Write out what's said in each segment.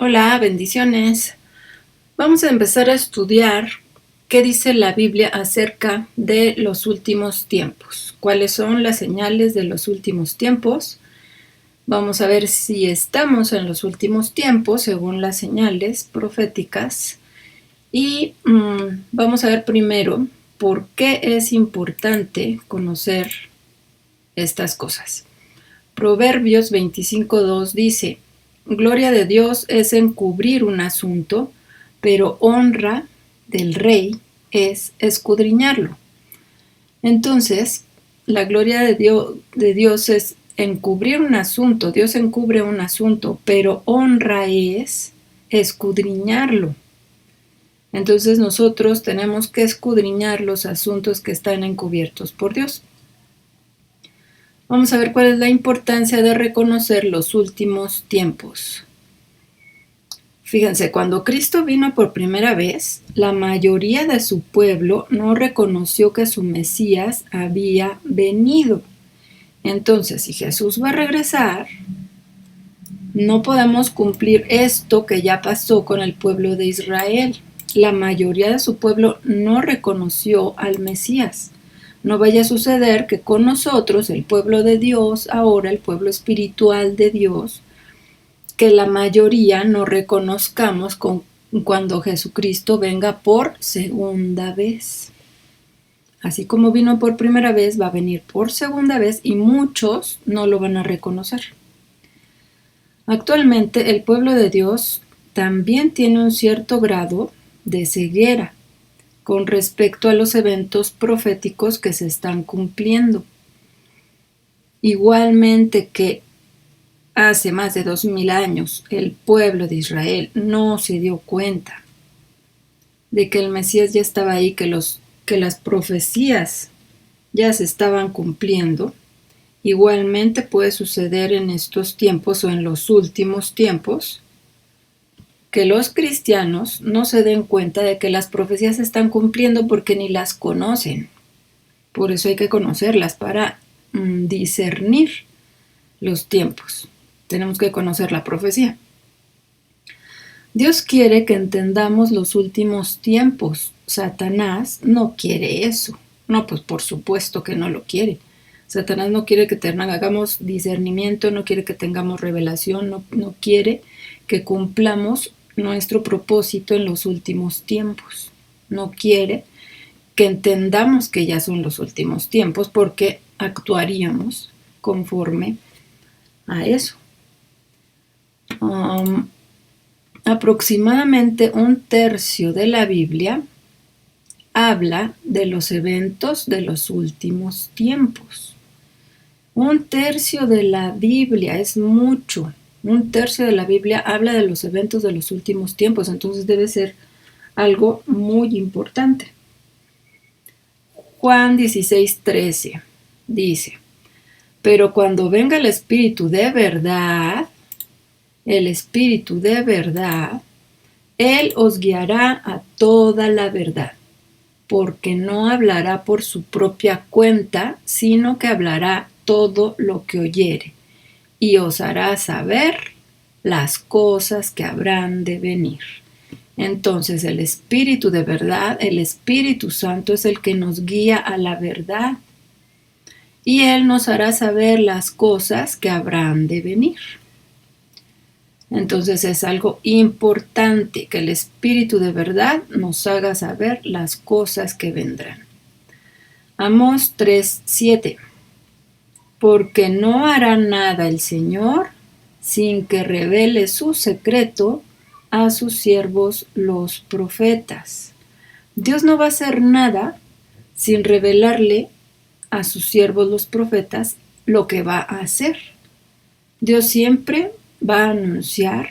Hola, bendiciones. Vamos a empezar a estudiar qué dice la Biblia acerca de los últimos tiempos. ¿Cuáles son las señales de los últimos tiempos? Vamos a ver si estamos en los últimos tiempos según las señales proféticas. Y vamos a ver primero por qué es importante conocer estas cosas. Proverbios 25:2 dice: Gloria de Dios es encubrir un asunto, pero honra del rey es escudriñarlo. Entonces, la gloria de Dios es encubrir un asunto. Dios encubre un asunto, pero honra es escudriñarlo. Entonces nosotros tenemos que escudriñar los asuntos que están encubiertos por Dios. Vamos a ver cuál es la importancia de reconocer los últimos tiempos. Fíjense, cuando Cristo vino por primera vez, la mayoría de su pueblo no reconoció que su Mesías había venido. Entonces, si Jesús va a regresar, no podemos cumplir esto que ya pasó con el pueblo de Israel. La mayoría de su pueblo no reconoció al Mesías. No vaya a suceder que con nosotros, el pueblo de Dios, ahora el pueblo espiritual de Dios, que la mayoría no reconozcamos cuando Jesucristo venga por segunda vez. Así como vino por primera vez, va a venir por segunda vez y muchos no lo van a reconocer. Actualmente el pueblo de Dios también tiene un cierto grado de ceguera con respecto a los eventos proféticos que se están cumpliendo. Igualmente que hace más de 2000 años el pueblo de Israel no se dio cuenta de que el Mesías ya estaba ahí, que las profecías ya se estaban cumpliendo. Igualmente puede suceder en estos tiempos o en los últimos tiempos que los cristianos no se den cuenta de que las profecías se están cumpliendo porque ni las conocen. Por eso hay que conocerlas para discernir los tiempos. Tenemos que conocer la profecía. Dios quiere que entendamos los últimos tiempos. Satanás no quiere eso. No, pues por supuesto que no lo quiere. Satanás no quiere que hagamos discernimiento, no quiere que tengamos revelación, no quiere que cumplamos nuestro propósito en los últimos tiempos. No quiere que entendamos que ya son los últimos tiempos porque actuaríamos conforme a eso. Aproximadamente un tercio de la Biblia habla de los eventos de los últimos tiempos. Un tercio de la Biblia es mucho. Un tercio de la Biblia habla de los eventos de los últimos tiempos, entonces debe ser algo muy importante. Juan 16:13 dice: Pero cuando venga el Espíritu de verdad, Él os guiará a toda la verdad, porque no hablará por su propia cuenta, sino que hablará todo lo que oyere, y os hará saber las cosas que habrán de venir. Entonces el Espíritu de verdad, el Espíritu Santo, es el que nos guía a la verdad, y Él nos hará saber las cosas que habrán de venir. Entonces es algo importante que el Espíritu de verdad nos haga saber las cosas que vendrán. Amós 3:7. Porque no hará nada el Señor sin que revele su secreto a sus siervos los profetas. Dios no va a hacer nada sin revelarle a sus siervos los profetas lo que va a hacer. Dios siempre va a anunciar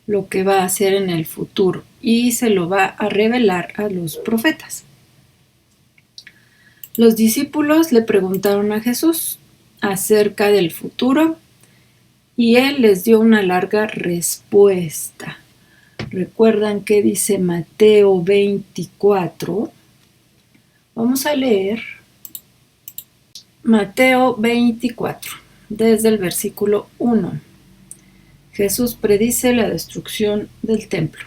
lo que va a hacer en el futuro y se lo va a revelar a los profetas. Los discípulos le preguntaron a Jesús acerca del futuro y él les dio una larga respuesta. ¿Recuerdan qué dice Mateo 24? Vamos a leer Mateo 24, desde el versículo 1. Jesús predice la destrucción del templo.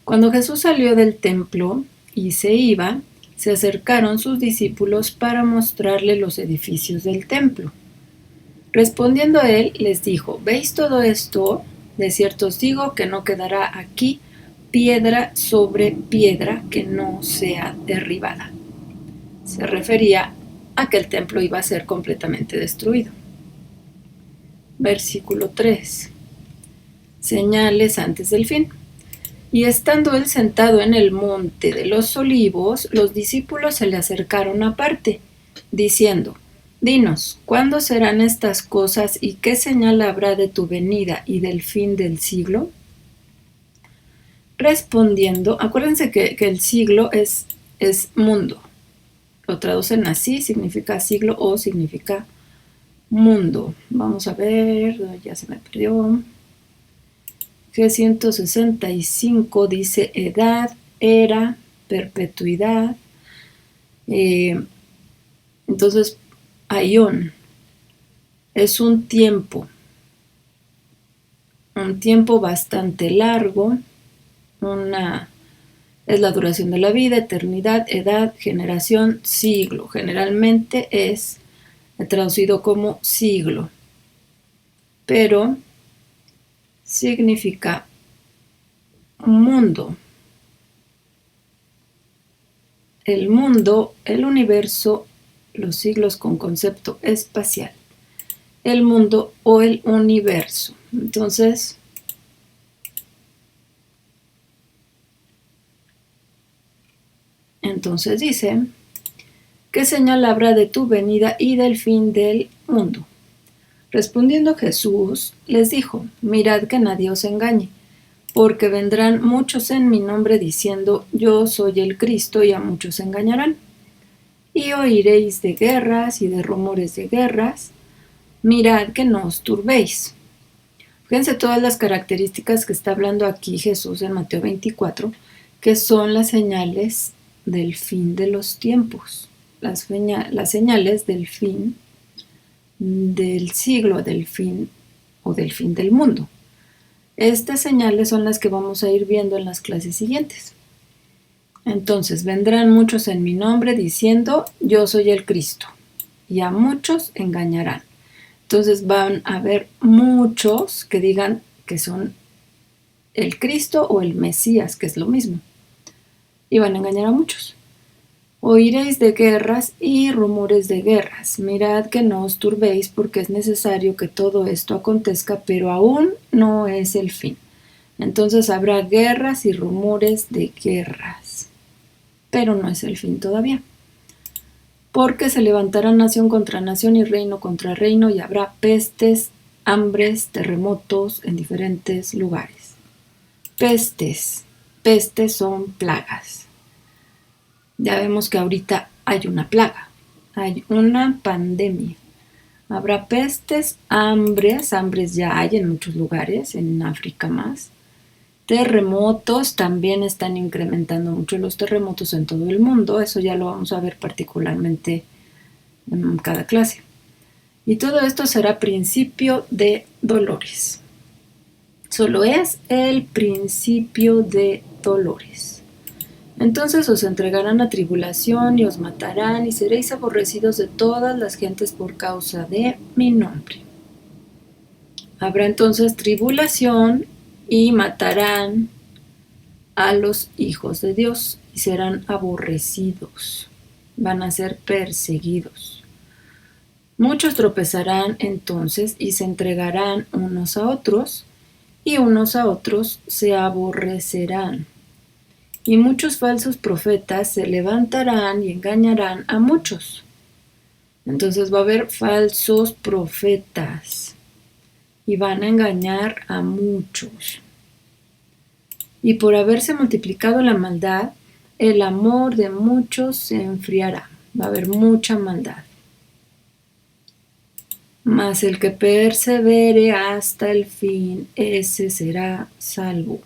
Cuando Jesús salió del templo y se iba, se acercaron sus discípulos para mostrarle los edificios del templo. Respondiendo él, les dijo: ¿Veis todo esto? De cierto os digo que no quedará aquí piedra sobre piedra que no sea derribada. Se refería a que el templo iba a ser completamente destruido. Versículo 3. Señales antes del fin. Y estando él sentado en el monte de los olivos, los discípulos se le acercaron aparte, diciendo: Dinos, ¿cuándo serán estas cosas y qué señal habrá de tu venida y del fin del siglo? Respondiendo, acuérdense que el siglo es mundo. Lo traducen así, significa siglo o significa mundo. Vamos a ver, ya se me perdió. G165 dice edad, era, perpetuidad. Entonces, aión es un tiempo bastante largo, es la duración de la vida, eternidad, edad, generación, siglo. Generalmente es traducido como siglo, pero significa mundo. El mundo, el universo, los siglos con concepto espacial. El mundo o el universo. Entonces, dice: ¿qué señal habrá de tu venida y del fin del mundo? Respondiendo Jesús, les dijo: mirad que nadie os engañe, porque vendrán muchos en mi nombre diciendo: yo soy el Cristo, y a muchos engañarán. Y oiréis de guerras y de rumores de guerras. Mirad que no os turbéis. Fíjense todas las características que está hablando aquí Jesús en Mateo 24, que son las señales del fin de los tiempos, las señales del fin del siglo, del fin del mundo. Estas señales son las que vamos a ir viendo en las clases siguientes. Entonces, vendrán muchos en mi nombre diciendo: yo soy el Cristo, y a muchos engañarán. Entonces van a haber muchos que digan que son el Cristo o el Mesías, que es lo mismo, y van a engañar a muchos. Oiréis de guerras y rumores de guerras. Mirad que no os turbéis, porque es necesario que todo esto acontezca, pero aún no es el fin. Entonces habrá guerras y rumores de guerras, pero no es el fin todavía. Porque se levantará nación contra nación y reino contra reino, y habrá pestes, hambres, terremotos en diferentes lugares. Pestes son plagas. Ya vemos que ahorita hay una plaga, hay una pandemia. Habrá pestes, hambres ya hay en muchos lugares, en África más. Terremotos, también están incrementando mucho los terremotos en todo el mundo, eso ya lo vamos a ver particularmente en cada clase. Y todo esto será principio de dolores. Solo es el principio de dolores. Entonces os entregarán a tribulación y os matarán, y seréis aborrecidos de todas las gentes por causa de mi nombre. Habrá entonces tribulación y matarán a los hijos de Dios y serán aborrecidos, van a ser perseguidos. Muchos tropezarán entonces y se entregarán unos a otros, y unos a otros se aborrecerán. Y muchos falsos profetas se levantarán y engañarán a muchos. Entonces va a haber falsos profetas y van a engañar a muchos. Y por haberse multiplicado la maldad, el amor de muchos se enfriará. Va a haber mucha maldad. Mas el que persevere hasta el fin, ese será salvo.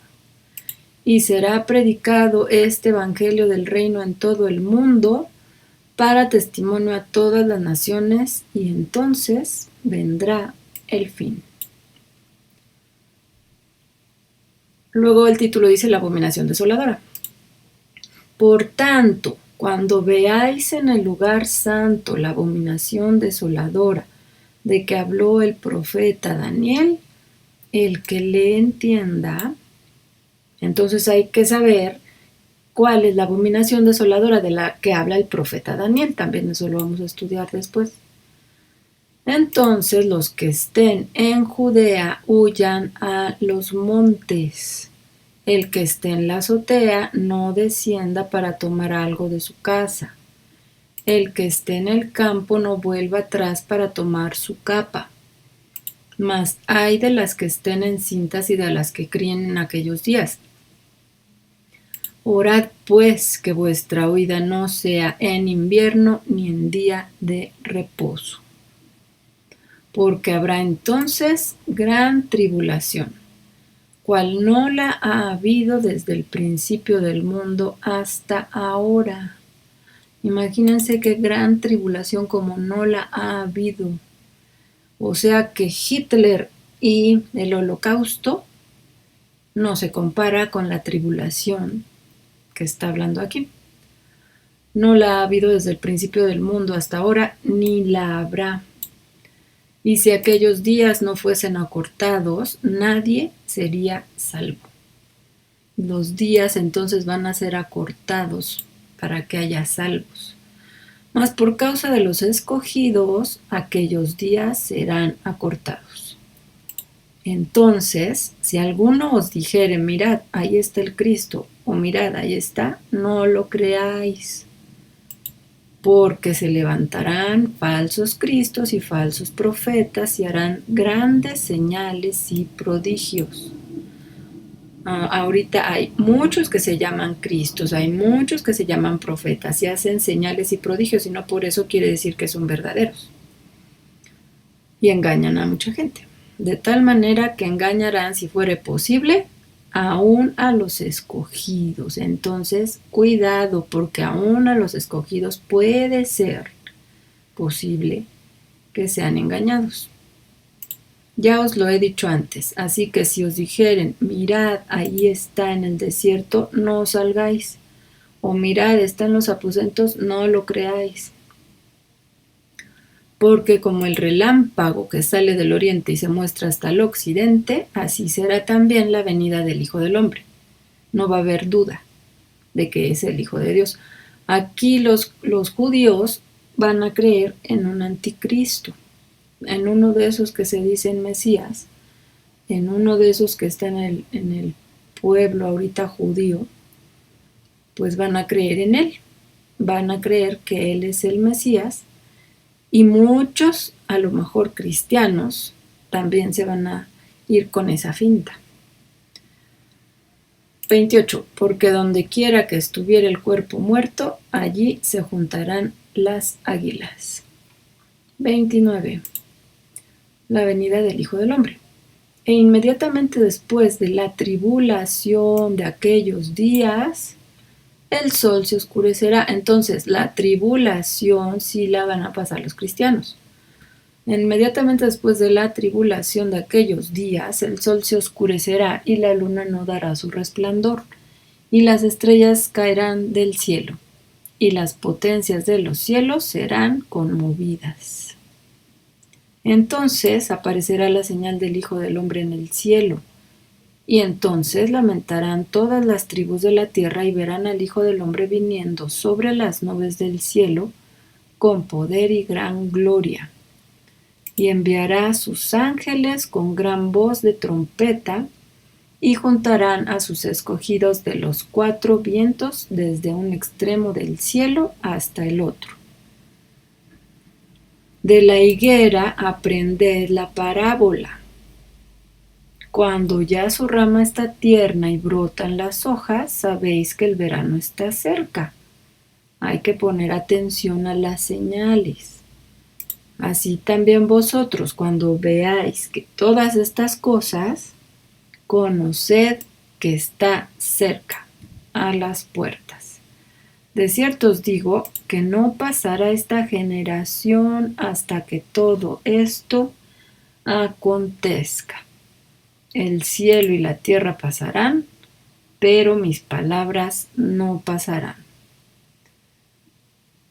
Y será predicado este evangelio del reino en todo el mundo para testimonio a todas las naciones, y entonces vendrá el fin. Luego el título dice la abominación desoladora. Por tanto, cuando veáis en el lugar santo la abominación desoladora de que habló el profeta Daniel, el que le entienda, entonces hay que saber cuál es la abominación desoladora de la que habla el profeta Daniel. También eso lo vamos a estudiar después. Entonces los que estén en Judea huyan a los montes. El que esté en la azotea no descienda para tomar algo de su casa. El que esté en el campo no vuelva atrás para tomar su capa. Mas hay de las que estén encintas y de las que críen en aquellos días. Orad pues que vuestra huida no sea en invierno ni en día de reposo, porque habrá entonces gran tribulación, cual no la ha habido desde el principio del mundo hasta ahora. Imagínense qué gran tribulación como no la ha habido. O sea que Hitler y el Holocausto no se compara con la tribulación que está hablando aquí. No la ha habido desde el principio del mundo hasta ahora, ni la habrá. Y si aquellos días no fuesen acortados, nadie sería salvo. Los días entonces van a ser acortados para que haya salvos. Mas por causa de los escogidos, aquellos días serán acortados. Entonces, si alguno os dijere, mirad, ahí está el Cristo, o mirad, ahí está, no lo creáis, porque se levantarán falsos cristos y falsos profetas y harán grandes señales y prodigios. Ahorita hay muchos que se llaman cristos, hay muchos que se llaman profetas y hacen señales y prodigios, y no por eso quiere decir que son verdaderos. Y engañan a mucha gente, de tal manera que engañarán, si fuere posible, aún a los escogidos. Entonces, cuidado, porque aún a los escogidos puede ser posible que sean engañados. Ya os lo he dicho antes, así que si os dijeren, mirad, ahí está en el desierto, no os salgáis, o mirad, está en los aposentos, no lo creáis. Porque como el relámpago que sale del oriente y se muestra hasta el occidente, así será también la venida del Hijo del Hombre. No va a haber duda de que es el Hijo de Dios. Aquí los judíos van a creer en un anticristo, en uno de esos que se dicen Mesías, en uno de esos que está en el pueblo ahorita judío, pues van a creer en él, van a creer que él es el Mesías, y muchos, a lo mejor cristianos, también se van a ir con esa finta. 28. Porque donde quiera que estuviera el cuerpo muerto, allí se juntarán las águilas. 29. La venida del Hijo del Hombre. E inmediatamente después de la tribulación de aquellos días, el sol se oscurecerá. Entonces, la tribulación sí la van a pasar los cristianos. Inmediatamente después de la tribulación de aquellos días, el sol se oscurecerá y la luna no dará su resplandor, y las estrellas caerán del cielo, y las potencias de los cielos serán conmovidas. Entonces aparecerá la señal del Hijo del Hombre en el cielo, y entonces lamentarán todas las tribus de la tierra y verán al Hijo del Hombre viniendo sobre las nubes del cielo con poder y gran gloria. Y enviará a sus ángeles con gran voz de trompeta, y juntarán a sus escogidos de los cuatro vientos desde un extremo del cielo hasta el otro. De la higuera aprended la parábola. Cuando ya su rama está tierna y brotan las hojas, sabéis que el verano está cerca. Hay que poner atención a las señales. Así también vosotros, cuando veáis que todas estas cosas, conoced que está cerca, a las puertas. De cierto os digo que no pasará esta generación hasta que todo esto acontezca. el cielo y la tierra pasarán, pero mis palabras no pasarán.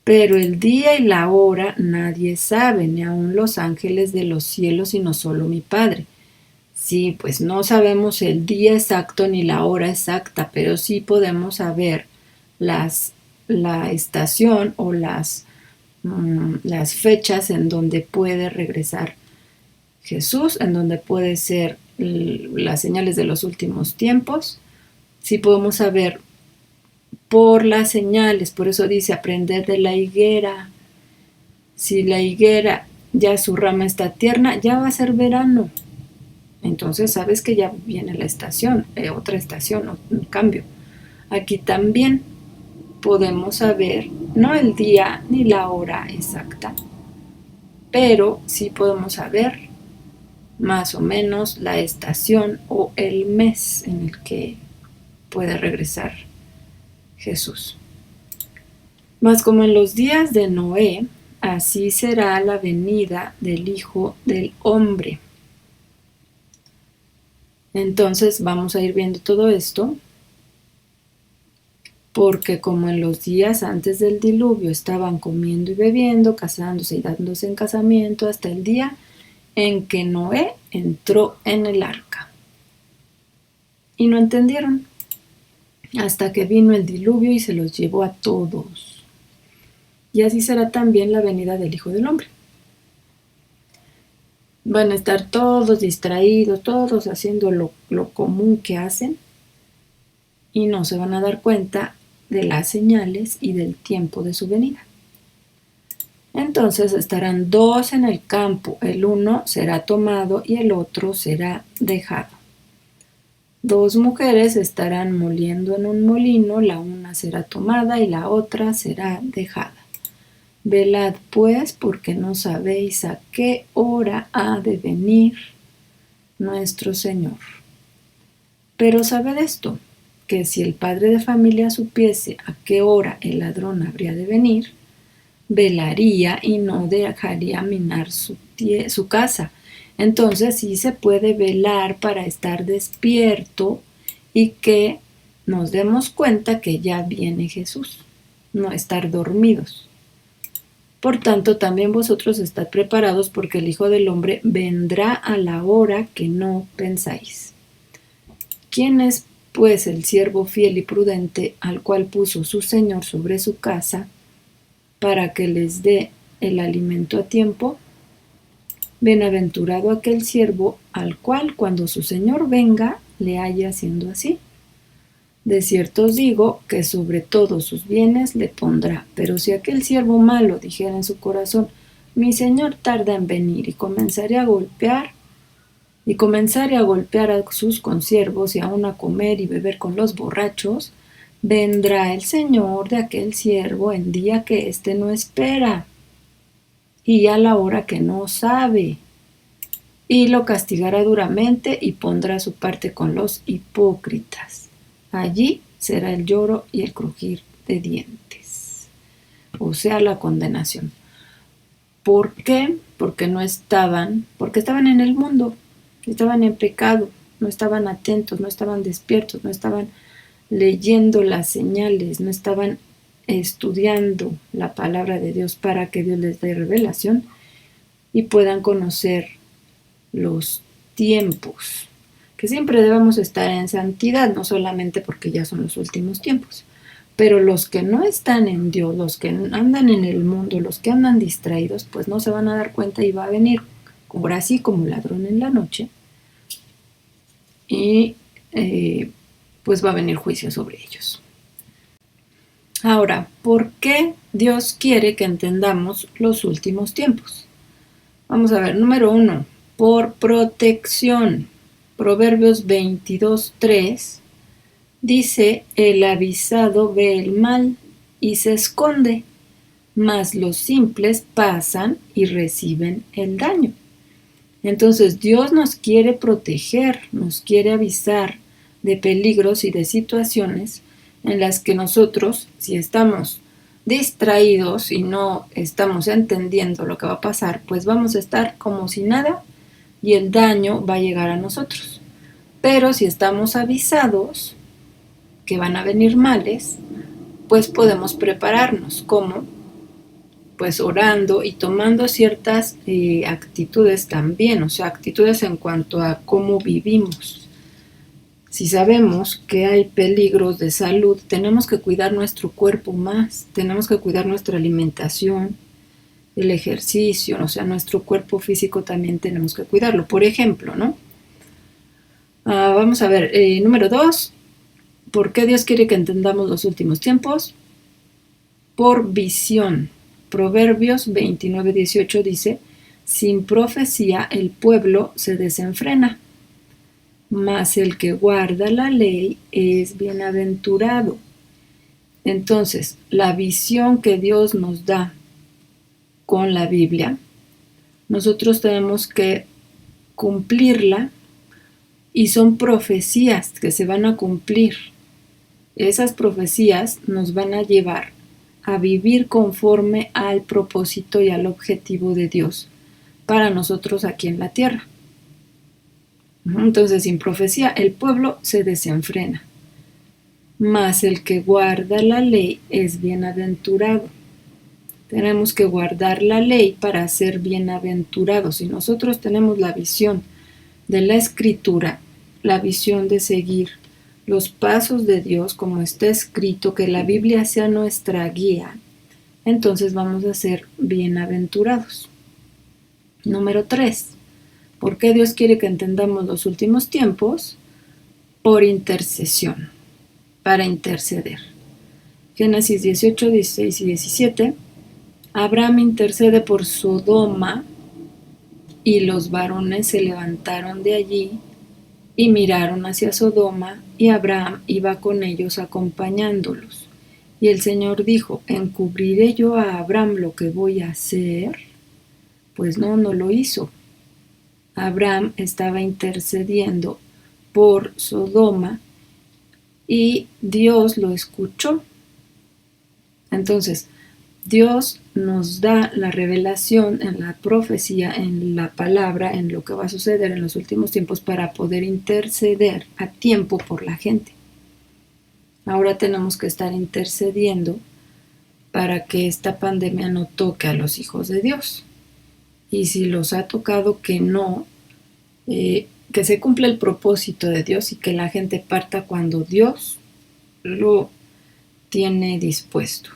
Pero el día y la hora nadie sabe, ni aun los ángeles de los cielos, sino solo mi Padre. Sí, pues no sabemos el día exacto ni la hora exacta, pero sí podemos saber la estación o las fechas en donde puede regresar Jesús, en donde puede ser las señales de los últimos tiempos. Sí podemos saber por las señales, por eso dice aprender de la higuera. Si la higuera ya su rama está tierna, ya va a ser verano. Entonces sabes que ya viene la estación, otra estación, un cambio. Aquí también podemos saber, no el día ni la hora exacta, pero sí podemos saber más o menos la estación o el mes en el que puede regresar Jesús. Mas como en los días de Noé, así será la venida del Hijo del Hombre. Entonces vamos a ir viendo todo esto, porque como en los días antes del diluvio estaban comiendo y bebiendo, casándose y dándose en casamiento hasta el día en que Noé entró en el arca. Y no entendieron, hasta que vino el diluvio y se los llevó a todos. Y así será también la venida del Hijo del Hombre. Van a estar todos distraídos, todos haciendo lo común que hacen, y no se van a dar cuenta de las señales y del tiempo de su venida. Entonces estarán dos en el campo, el uno será tomado y el otro será dejado. Dos mujeres estarán moliendo en un molino, la una será tomada y la otra será dejada. Velad pues, porque no sabéis a qué hora ha de venir nuestro Señor. Pero sabed esto, que si el padre de familia supiese a qué hora el ladrón habría de venir, velaría y no dejaría minar su casa. Entonces sí se puede velar para estar despierto y que nos demos cuenta que ya viene Jesús, no estar dormidos. Por tanto, también vosotros estad preparados, porque el Hijo del Hombre vendrá a la hora que no pensáis. ¿Quién es, pues, el siervo fiel y prudente, al cual puso su Señor sobre su casa, para que les dé el alimento a tiempo? Bienaventurado aquel siervo, al cual, cuando su Señor venga, le haya haciendo así. De cierto os digo que sobre todos sus bienes le pondrá. Pero si aquel siervo malo dijera en su corazón, mi señor tarda en venir, y comenzare a golpear a sus consiervos y aun a comer y beber con los borrachos, vendrá el señor de aquel siervo en día que éste no espera y a la hora que no sabe, y lo castigará duramente y pondrá su parte con los hipócritas. Allí será el lloro y el crujir de dientes, o sea, la condenación. ¿Por qué? Porque estaban en el mundo, estaban en pecado, no estaban atentos, no estaban despiertos, no estaban leyendo las señales, no estaban estudiando la palabra de Dios para que Dios les dé revelación y puedan conocer los tiempos, que siempre debemos estar en santidad, no solamente porque ya son los últimos tiempos, pero los que no están en Dios, los que andan en el mundo, los que andan distraídos, pues no se van a dar cuenta y va a venir ahora así como ladrón en la noche y pues va a venir juicio sobre ellos. Ahora, ¿por qué Dios quiere que entendamos los últimos tiempos? Vamos a ver, número 1, por protección. Proverbios 22:3 dice, el avisado ve el mal y se esconde, mas los simples pasan y reciben el daño. Entonces Dios nos quiere proteger, nos quiere avisar de peligros y de situaciones en las que nosotros, si estamos distraídos y no estamos entendiendo lo que va a pasar, pues vamos a estar como si nada y el daño va a llegar a nosotros. Pero si estamos avisados que van a venir males, pues podemos prepararnos. ¿Cómo? Pues orando y tomando ciertas actitudes también, o sea, actitudes en cuanto a cómo vivimos. Si sabemos que hay peligros de salud, tenemos que cuidar nuestro cuerpo más, tenemos que cuidar nuestra alimentación, el ejercicio, o sea, nuestro cuerpo físico también tenemos que cuidarlo. Por ejemplo, ¿no? Vamos a ver, número 2, ¿por qué Dios quiere que entendamos los últimos tiempos? Por visión. Proverbios 29:18 dice, sin profecía el pueblo se desenfrena, mas el que guarda la ley es bienaventurado. Entonces, la visión que Dios nos da con la Biblia, nosotros tenemos que cumplirla y son profecías que se van a cumplir. Esas profecías nos van a llevar a vivir conforme al propósito y al objetivo de Dios para nosotros aquí en la tierra. Entonces, sin profecía, el pueblo se desenfrena, mas el que guarda la ley es bienaventurado. Tenemos que guardar la ley para ser bienaventurados. Si nosotros tenemos la visión de la Escritura, la visión de seguir los pasos de Dios como está escrito, que la Biblia sea nuestra guía, entonces vamos a ser bienaventurados. Número 3. ¿Por qué Dios quiere que entendamos los últimos tiempos? Por intercesión, para interceder. Génesis 18, 16 y 17. Abraham intercede por Sodoma y los varones se levantaron de allí y miraron hacia Sodoma y Abraham iba con ellos acompañándolos. Y el Señor dijo, ¿encubriré yo a Abraham lo que voy a hacer? Pues no lo hizo. Abraham estaba intercediendo por Sodoma y Dios lo escuchó. Entonces, Dios nos da la revelación en la profecía, en la palabra, en lo que va a suceder en los últimos tiempos para poder interceder a tiempo por la gente. Ahora tenemos que estar intercediendo para que esta pandemia no toque a los hijos de Dios. Y si los ha tocado, que no, que se cumpla el propósito de Dios y que la gente parta cuando Dios lo tiene dispuesto.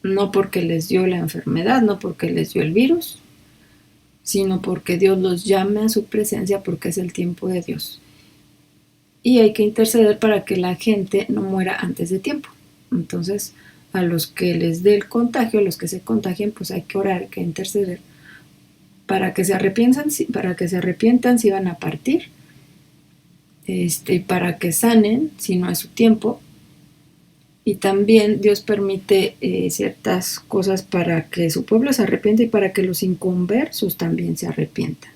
No porque les dio la enfermedad, no porque les dio el virus, sino porque Dios los llame a su presencia porque es el tiempo de Dios. Y hay que interceder para que la gente no muera antes de tiempo. Entonces, a los que les dé el contagio, a los que se contagien, pues hay que orar, hay que interceder para que se arrepientan si van a partir, para que sanen si no es su tiempo. Y también Dios permite ciertas cosas para que su pueblo se arrepienta y para que los inconversos también se arrepientan.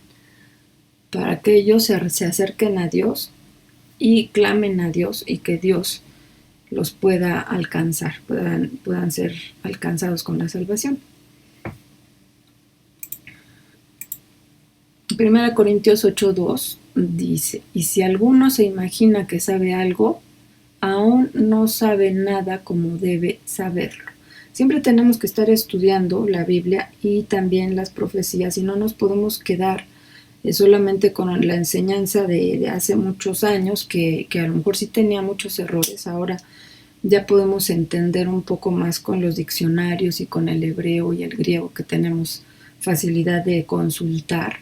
Para que ellos se acerquen a Dios y clamen a Dios y que Dios los pueda alcanzar, puedan ser alcanzados con la salvación. 1 Corintios 8:2 dice, y si alguno se imagina que sabe algo, aún no sabe nada como debe saberlo. Siempre tenemos que estar estudiando la Biblia y también las profecías y no nos podemos quedar solamente con la enseñanza de hace muchos años que a lo mejor sí tenía muchos errores. Ahora ya podemos entender un poco más con los diccionarios y con el hebreo y el griego que tenemos facilidad de consultar.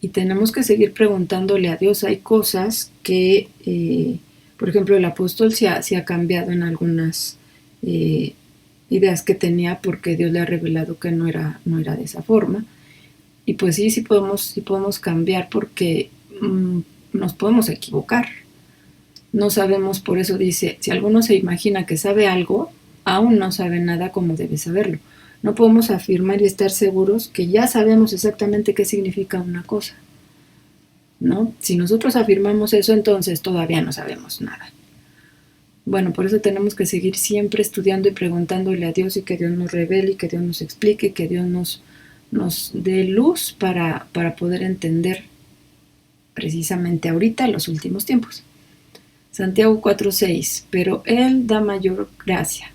Y tenemos que seguir preguntándole a Dios. Hay cosas que, por ejemplo, el apóstol se ha cambiado en algunas ideas que tenía porque Dios le ha revelado que no era de esa forma. Y pues sí podemos cambiar porque nos podemos equivocar. No sabemos, por eso dice, si alguno se imagina que sabe algo, aún no sabe nada como debe saberlo. No podemos afirmar y estar seguros que ya sabemos exactamente qué significa una cosa, ¿no? Si nosotros afirmamos eso, entonces todavía no sabemos nada. Bueno, por eso tenemos que seguir siempre estudiando y preguntándole a Dios y que Dios nos revele y que Dios nos explique, que Dios nos dé luz para poder entender precisamente ahorita, los últimos tiempos. Santiago 4:6, pero Él da mayor gracia.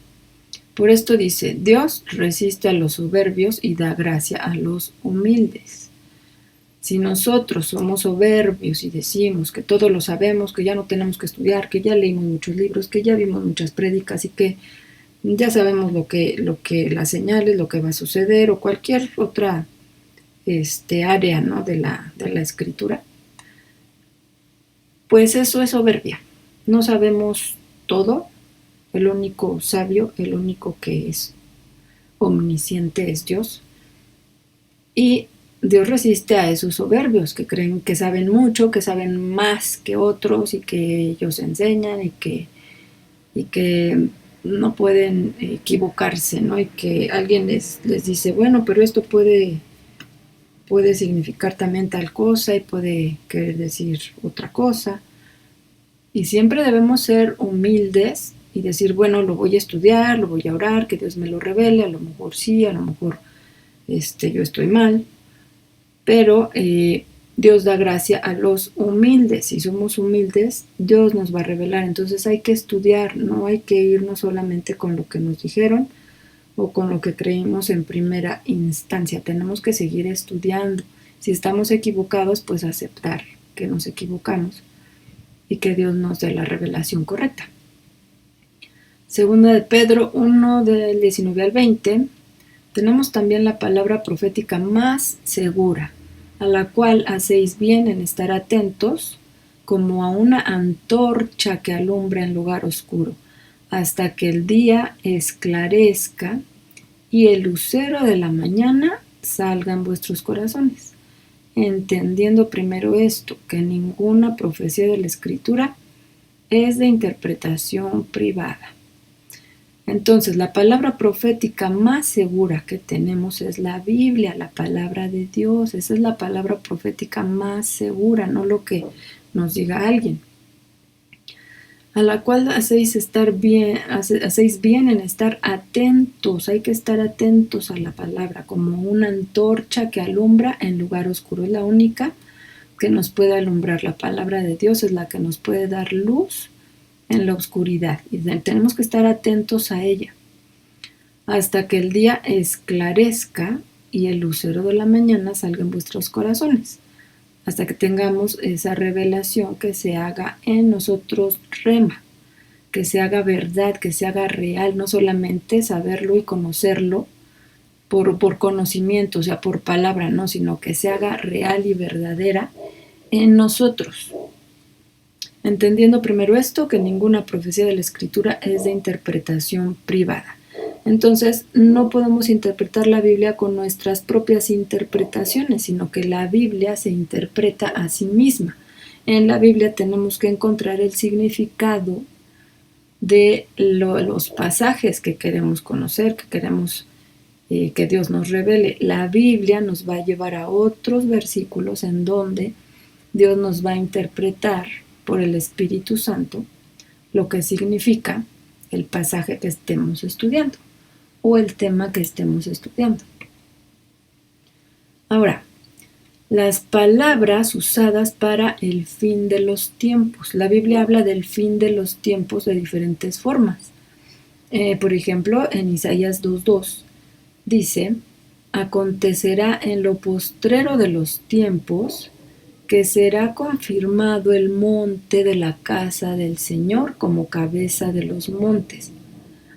Por esto dice, Dios resiste a los soberbios y da gracia a los humildes. Si nosotros somos soberbios y decimos que todo lo sabemos, que ya no tenemos que estudiar, que ya leímos muchos libros, que ya vimos muchas prédicas y que ya sabemos lo que las señales, lo que va a suceder o cualquier otra área, ¿no?, de la escritura, pues eso es soberbia. No sabemos todo. El único sabio, el único que es omnisciente es Dios. Y Dios resiste a esos soberbios que creen que saben mucho, que saben más que otros y que ellos enseñan y que no pueden equivocarse, ¿no? Y que alguien les dice, bueno, pero esto puede significar también tal cosa y puede querer decir otra cosa. Y siempre debemos ser humildes y decir, bueno, lo voy a estudiar, lo voy a orar, que Dios me lo revele, a lo mejor sí, a lo mejor yo estoy mal, pero Dios da gracia a los humildes. Si somos humildes, Dios nos va a revelar. Entonces hay que estudiar, no hay que irnos solamente con lo que nos dijeron o con lo que creímos en primera instancia. Tenemos que seguir estudiando. Si estamos equivocados, pues aceptar que nos equivocamos y que Dios nos dé la revelación correcta. Segunda de Pedro 1, del 19 al 20, tenemos también la palabra profética más segura, a la cual hacéis bien en estar atentos, como a una antorcha que alumbra en lugar oscuro, hasta que el día esclarezca y el lucero de la mañana salga en vuestros corazones. Entendiendo primero esto, que ninguna profecía de la Escritura es de interpretación privada. Entonces, la palabra profética más segura que tenemos es la Biblia, la palabra de Dios. Esa es la palabra profética más segura, no lo que nos diga alguien. A la cual hacéis bien en estar atentos. Hay que estar atentos a la palabra, como una antorcha que alumbra en lugar oscuro. Es la única que nos puede alumbrar. La palabra de Dios es la que nos puede dar luz en la oscuridad, y tenemos que estar atentos a ella hasta que el día esclarezca y el lucero de la mañana salga en vuestros corazones, hasta que tengamos esa revelación que se haga en nosotros rema, que se haga verdad, que se haga real, no solamente saberlo y conocerlo por conocimiento, o sea, por palabra, no, sino que se haga real y verdadera en nosotros. Entendiendo primero esto, que ninguna profecía de la Escritura es de interpretación privada. Entonces, no podemos interpretar la Biblia con nuestras propias interpretaciones, sino que la Biblia se interpreta a sí misma. En la Biblia tenemos que encontrar el significado de los pasajes que queremos conocer, que queremos que Dios nos revele. La Biblia nos va a llevar a otros versículos en donde Dios nos va a interpretar por el Espíritu Santo lo que significa el pasaje que estemos estudiando o el tema que estemos estudiando. Ahora, las palabras usadas para el fin de los tiempos. La Biblia habla del fin de los tiempos de diferentes formas. Por ejemplo, en Isaías 2:2 dice, acontecerá en lo postrero de los tiempos que será confirmado el monte de la casa del Señor como cabeza de los montes.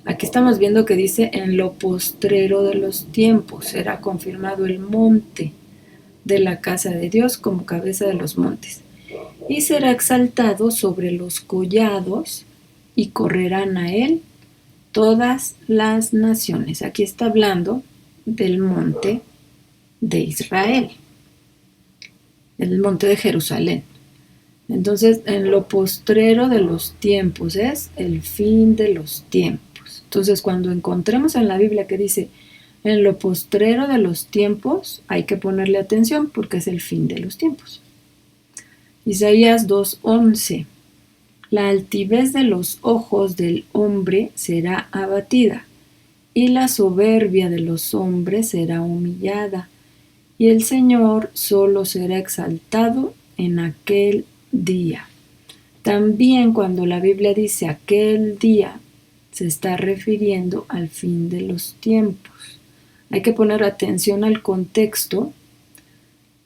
Aquí estamos viendo que dice en lo postrero de los tiempos será confirmado el monte de la casa de Dios como cabeza de los montes. Y será exaltado sobre los collados y correrán a él todas las naciones. Aquí está hablando del monte de Israel, el monte de Jerusalén. Entonces, en lo postrero de los tiempos es el fin de los tiempos. Entonces, cuando encontremos en la Biblia que dice en lo postrero de los tiempos, hay que ponerle atención porque es el fin de los tiempos. Isaías 2:11. La altivez de los ojos del hombre será abatida, y la soberbia de los hombres será humillada, y el Señor solo será exaltado en aquel día. También cuando la Biblia dice aquel día, se está refiriendo al fin de los tiempos. Hay que poner atención al contexto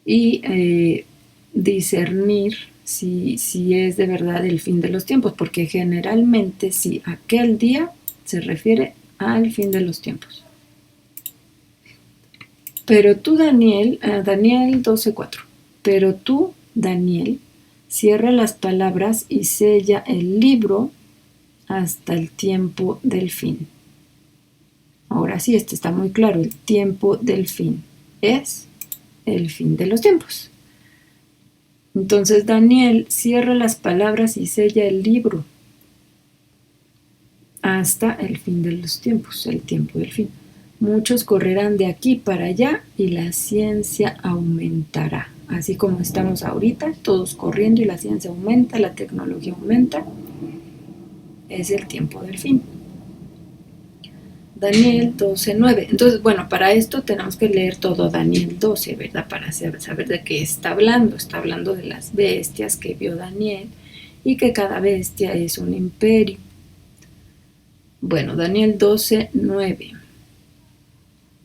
y discernir si es de verdad el fin de los tiempos, porque generalmente si aquel día se refiere al fin de los tiempos. Pero tú, Daniel 12:4, pero tú, Daniel, cierra las palabras y sella el libro hasta el tiempo del fin. Ahora sí, este está muy claro, el tiempo del fin es el fin de los tiempos. Entonces Daniel cierra las palabras y sella el libro hasta el fin de los tiempos, el tiempo del fin. Muchos correrán de aquí para allá y la ciencia aumentará. Así como estamos ahorita, todos corriendo y la ciencia aumenta, la tecnología aumenta. Es el tiempo del fin. Daniel 12:9. Entonces, bueno, para esto tenemos que leer todo Daniel 12, ¿verdad? Para saber de qué está hablando. Está hablando de las bestias que vio Daniel y que cada bestia es un imperio. Bueno, Daniel 12:9.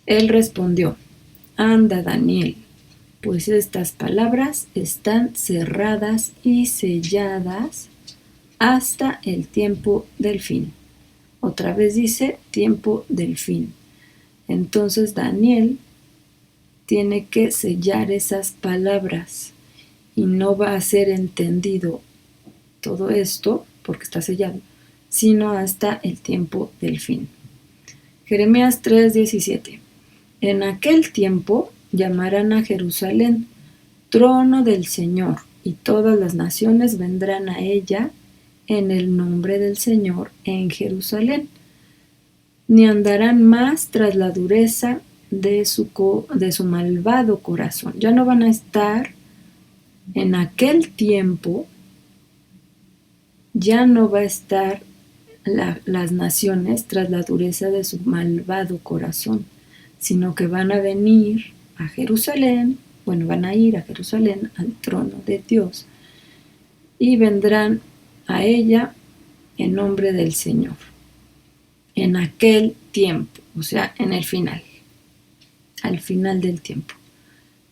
Él respondió: anda, Daniel, pues estas palabras están cerradas y selladas hasta el tiempo del fin. Otra vez dice tiempo del fin. Entonces Daniel tiene que sellar esas palabras y no va a ser entendido todo esto, porque está sellado, sino hasta el tiempo del fin. Jeremías 3:17. En aquel tiempo llamarán a Jerusalén trono del Señor, y todas las naciones vendrán a ella en el nombre del Señor en Jerusalén. Ni andarán más tras la dureza de su malvado corazón. Ya no van a estar en aquel tiempo, ya no va a estar las naciones tras la dureza de su malvado corazón, sino que van a venir a Jerusalén, van a ir a Jerusalén, al trono de Dios, y vendrán a ella en nombre del Señor, en aquel tiempo, o sea, en el final, al final del tiempo.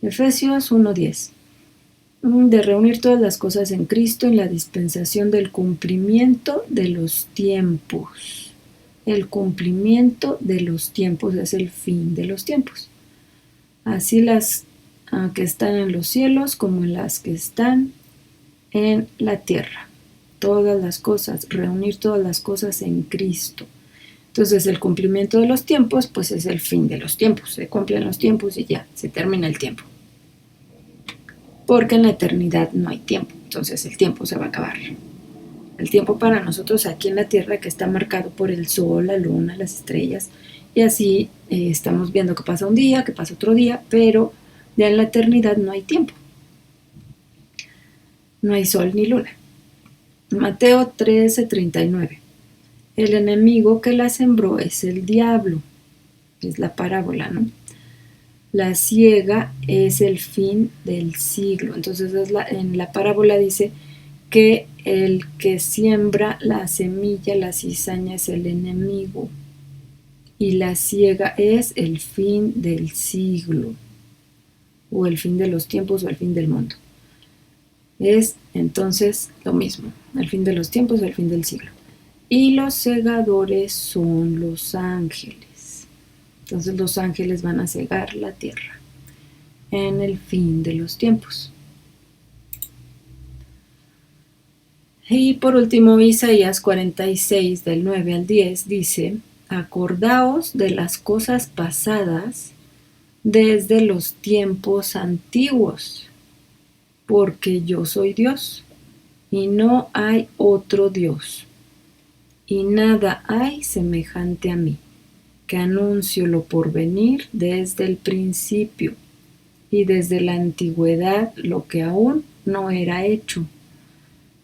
Efesios 1:10. De reunir todas las cosas en Cristo en la dispensación del cumplimiento de los tiempos. El cumplimiento de los tiempos es el fin de los tiempos. Así las que están en los cielos como en las que están en la tierra. Todas las cosas, reunir todas las cosas en Cristo. Entonces el cumplimiento de los tiempos pues es el fin de los tiempos. Se cumplen los tiempos y ya, se termina el tiempo. Porque en la eternidad no hay tiempo, entonces el tiempo se va a acabar. El tiempo para nosotros aquí en la tierra, que está marcado por el sol, la luna, las estrellas, y así estamos viendo que pasa un día, que pasa otro día, pero ya en la eternidad no hay tiempo. No hay sol ni luna. Mateo 13:39. El enemigo que la sembró es el diablo. Es la parábola, ¿no? La siega es el fin del siglo. Entonces en la parábola dice que el que siembra la semilla, la cizaña, es el enemigo. Y la siega es el fin del siglo, o el fin de los tiempos, o el fin del mundo. Es entonces lo mismo, el fin de los tiempos, el fin del siglo. Y los segadores son los ángeles. Entonces los ángeles van a segar la tierra en el fin de los tiempos. Y por último, Isaías 46, del 9 al 10, dice: acordaos de las cosas pasadas desde los tiempos antiguos, porque yo soy Dios, y no hay otro Dios, y nada hay semejante a mí, que anuncio lo porvenir desde el principio, y desde la antigüedad lo que aún no era hecho,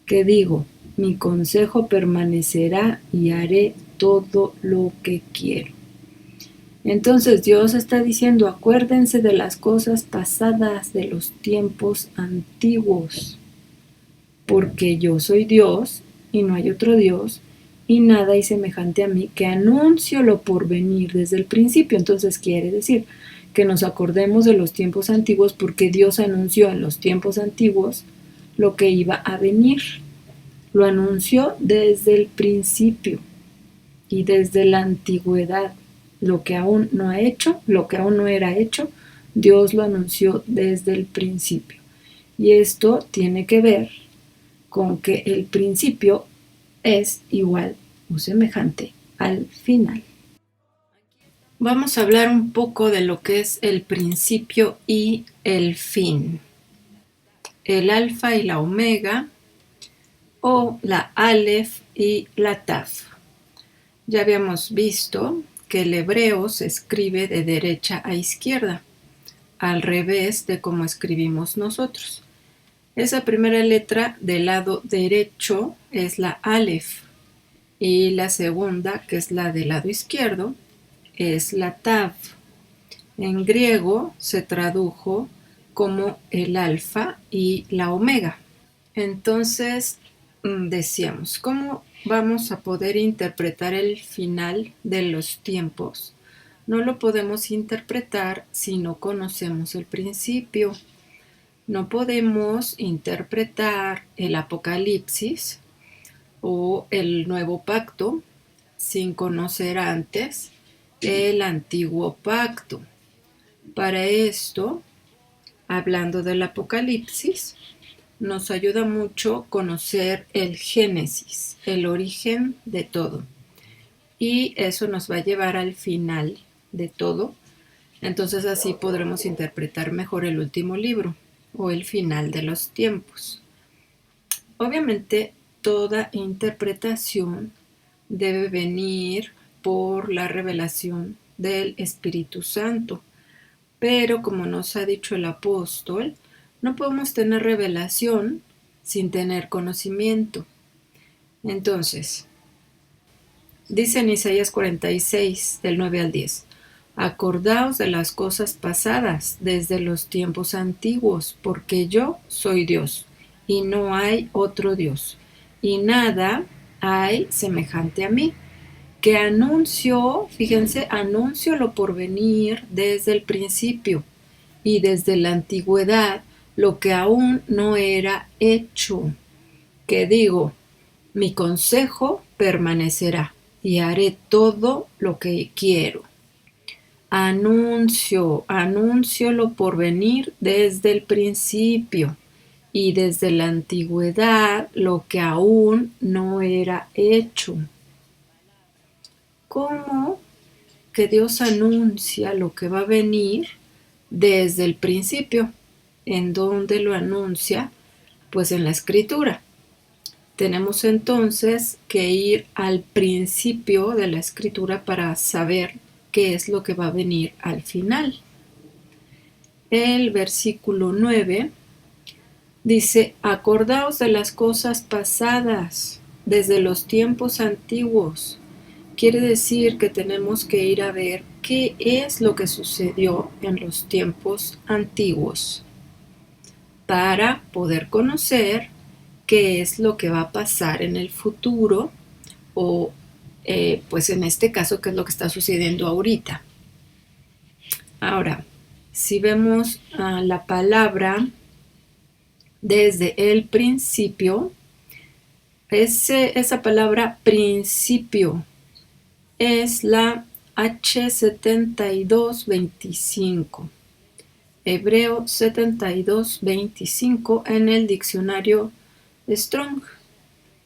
que digo, mi consejo permanecerá y haré todo lo que quiero. Entonces Dios está diciendo, acuérdense de las cosas pasadas, de los tiempos antiguos, porque yo soy Dios y no hay otro Dios, y nada hay semejante a mí, que anuncio lo por venir desde el principio. Entonces quiere decir que nos acordemos de los tiempos antiguos, porque Dios anunció en los tiempos antiguos lo que iba a venir. Lo anunció desde el principio y desde la antigüedad. Lo que aún no ha hecho, lo que aún no era hecho, Dios lo anunció desde el principio. Y esto tiene que ver con que el principio es igual o semejante al final. Vamos a hablar un poco de lo que es el principio y el fin. El alfa y la omega, o la alef y la taf. Ya habíamos visto que el hebreo se escribe de derecha a izquierda, al revés de como escribimos nosotros. Esa primera letra del lado derecho es la alef y la segunda, que es la del lado izquierdo, es la tav. En griego se tradujo como el alfa y la omega. Entonces, decíamos, ¿cómo vamos a poder interpretar el final de los tiempos? No lo podemos interpretar si no conocemos el principio. No podemos interpretar el Apocalipsis o el Nuevo Pacto sin conocer antes el Antiguo Pacto. Para esto, hablando del Apocalipsis, nos ayuda mucho conocer el Génesis, el origen de todo. Y eso nos va a llevar al final de todo. Entonces así podremos interpretar mejor el último libro o el final de los tiempos. Obviamente, toda interpretación debe venir por la revelación del Espíritu Santo. Pero como nos ha dicho el apóstol, no podemos tener revelación sin tener conocimiento. Entonces, dice en Isaías 46, del 9 al 10, acordaos de las cosas pasadas desde los tiempos antiguos, porque yo soy Dios, y no hay otro Dios, y nada hay semejante a mí, que anuncio, fíjense, anuncio lo por venir desde el principio, y desde la antigüedad lo que aún no era hecho, que digo, mi consejo permanecerá y haré todo lo que quiero. Anuncio lo por venir desde el principio y desde la antigüedad lo que aún no era hecho. ¿Cómo que Dios anuncia lo que va a venir desde el principio? ¿En dónde lo anuncia? Pues en la escritura. Tenemos entonces que ir al principio de la escritura para saber qué es lo que va a venir al final. El versículo 9 dice, acordaos de las cosas pasadas desde los tiempos antiguos. Quiere decir que tenemos que ir a ver qué es lo que sucedió en los tiempos antiguos para poder conocer qué es lo que va a pasar en el futuro o pues en este caso qué es lo que está sucediendo ahorita. Ahora, si vemos la palabra desde el principio, esa palabra principio es la H7225, Hebreo 7225 en el diccionario Strong.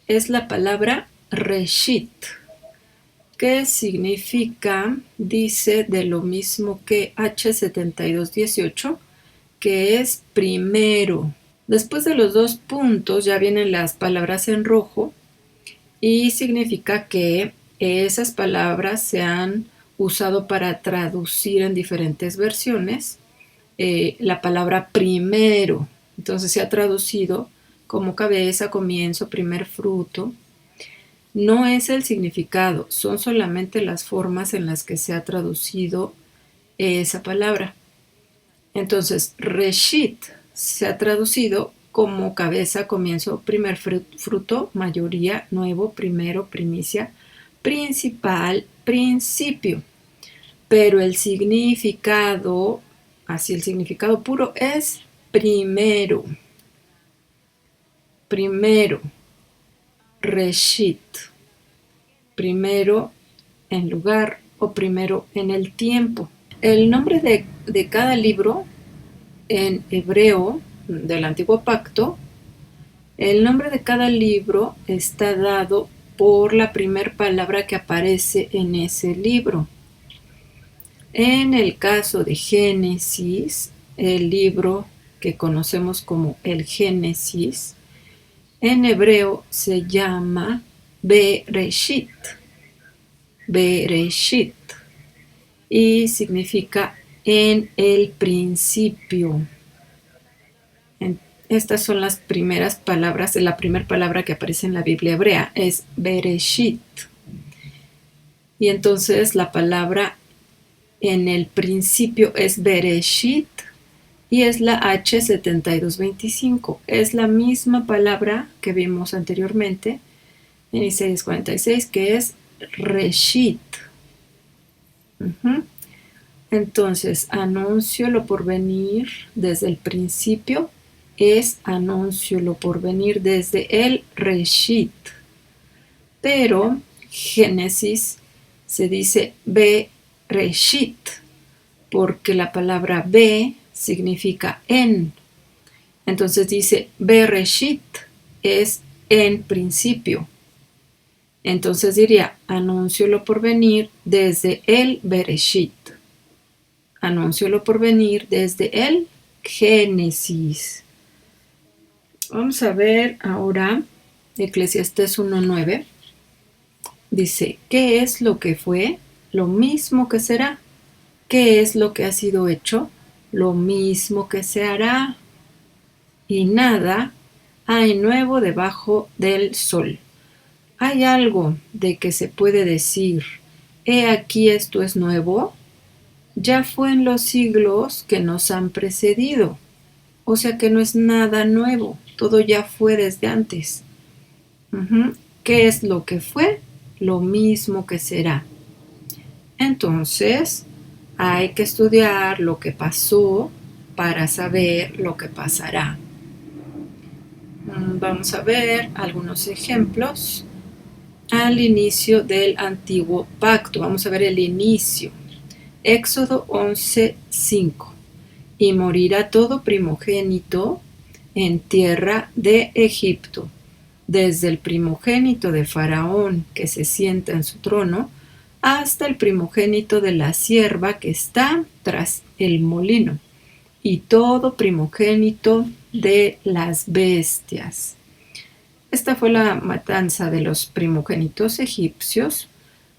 Es la palabra Reshit, que significa, dice de lo mismo que H7218, que es primero. Después de los dos puntos ya vienen las palabras en rojo y significa que esas palabras se han usado para traducir en diferentes versiones la palabra primero. Entonces se ha traducido como cabeza, comienzo, primer fruto. No es el significado, son solamente las formas en las que se ha traducido esa palabra. Entonces, Reshit se ha traducido como cabeza, comienzo, primer fruto, mayoría, nuevo, primero, primicia, principal, principio. Pero el significado, así el significado puro es primero. Primero, Reshit. Primero en lugar o primero en el tiempo. El nombre de cada libro en hebreo del Antiguo Pacto, el nombre de cada libro está dado por la primera palabra que aparece en ese libro. En el caso de Génesis, el libro que conocemos como el Génesis, en hebreo se llama Bereshit. Bereshit. Y significa en el principio. Estas son las primeras palabras, la primera palabra que aparece en la Biblia hebrea es Bereshit. Y entonces la palabra en el principio es Bereshit y es la H7225. Es la misma palabra que vimos anteriormente en Isaías 46, que es Reshit. Entonces, anuncio lo por venir desde el principio es anuncio lo por venir desde el Reshit. Pero Génesis se dice Bereshit porque la palabra be significa en. Entonces dice Bereshit es en principio. Entonces diría anuncio lo por venir desde el Bereshit. Anuncio lo por venir desde el Génesis. Vamos a ver ahora Eclesiastés 1:9. Dice, ¿qué es lo que fue? Lo mismo que será. ¿Qué es lo que ha sido hecho? Lo mismo que se hará. Y nada hay nuevo debajo del sol. ¿Hay algo de que se puede decir, he aquí esto es nuevo? Ya fue en los siglos que nos han precedido. O sea que no es nada nuevo, todo ya fue desde antes. ¿Qué es lo que fue? Lo mismo que será. Entonces, hay que estudiar lo que pasó para saber lo que pasará. Vamos a ver algunos ejemplos al inicio del Antiguo Pacto. Vamos a ver el inicio. Éxodo 11:5. Y morirá todo primogénito en tierra de Egipto, desde el primogénito de Faraón que se sienta en su trono, hasta el primogénito de la sierva que está tras el molino, y todo primogénito de las bestias. Esta fue la matanza de los primogénitos egipcios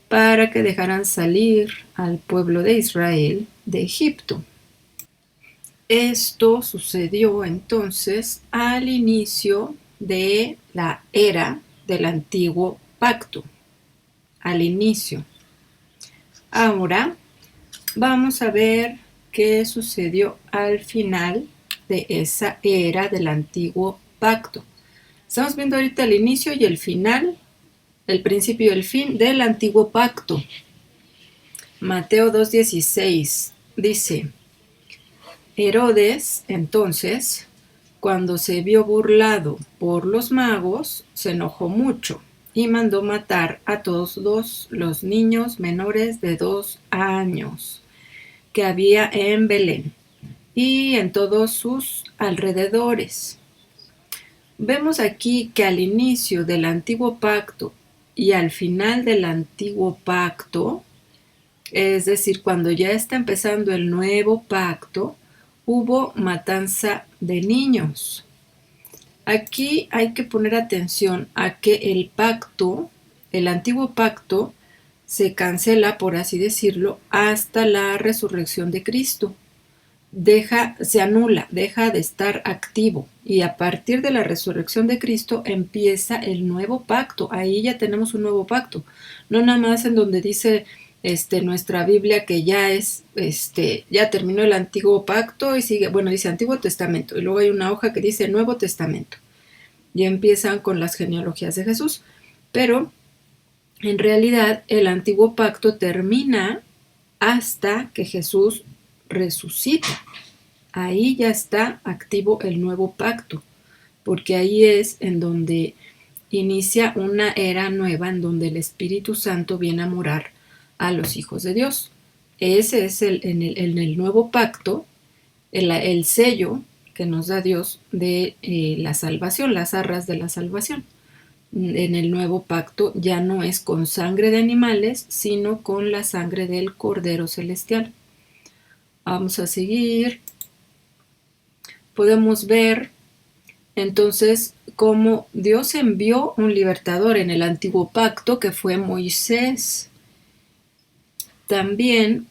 para que dejaran salir al pueblo de Israel de Egipto. Esto sucedió entonces al inicio de la era del Antiguo Pacto. Al inicio. Ahora vamos a ver qué sucedió al final de esa era del Antiguo Pacto. Estamos viendo ahorita el inicio y el final, el principio y el fin del Antiguo Pacto. Mateo 2:16 dice, Herodes, entonces, cuando se vio burlado por los magos, se enojó mucho y mandó matar a todos los niños menores de 2 años que había en Belén y en todos sus alrededores. Vemos aquí que al inicio del Antiguo Pacto y al final del Antiguo Pacto, es decir, cuando ya está empezando el Nuevo Pacto, hubo matanza de niños. Aquí hay que poner atención a que el pacto, el Antiguo Pacto, se cancela, por así decirlo, hasta la resurrección de Cristo. Se anula, deja de estar activo. Y a partir de la resurrección de Cristo empieza el nuevo pacto. Ahí ya tenemos un nuevo pacto. No nada más en donde dice nuestra Biblia que ya es, ya terminó el antiguo pacto y sigue, bueno, dice Antiguo Testamento. Y luego hay una hoja que dice Nuevo Testamento. Ya empiezan con las genealogías de Jesús. Pero en realidad el antiguo pacto termina hasta que Jesús resucita. Ahí ya está activo el nuevo pacto, porque ahí es en donde inicia una era nueva en donde el Espíritu Santo viene a morar a los hijos de Dios. Ese es en el nuevo pacto, el sello que nos da Dios de la salvación, las arras de la salvación. En el nuevo pacto ya no es con sangre de animales, sino con la sangre del Cordero Celestial. Vamos a seguir. Podemos ver entonces cómo Dios envió un libertador en el antiguo pacto, que fue Moisés. También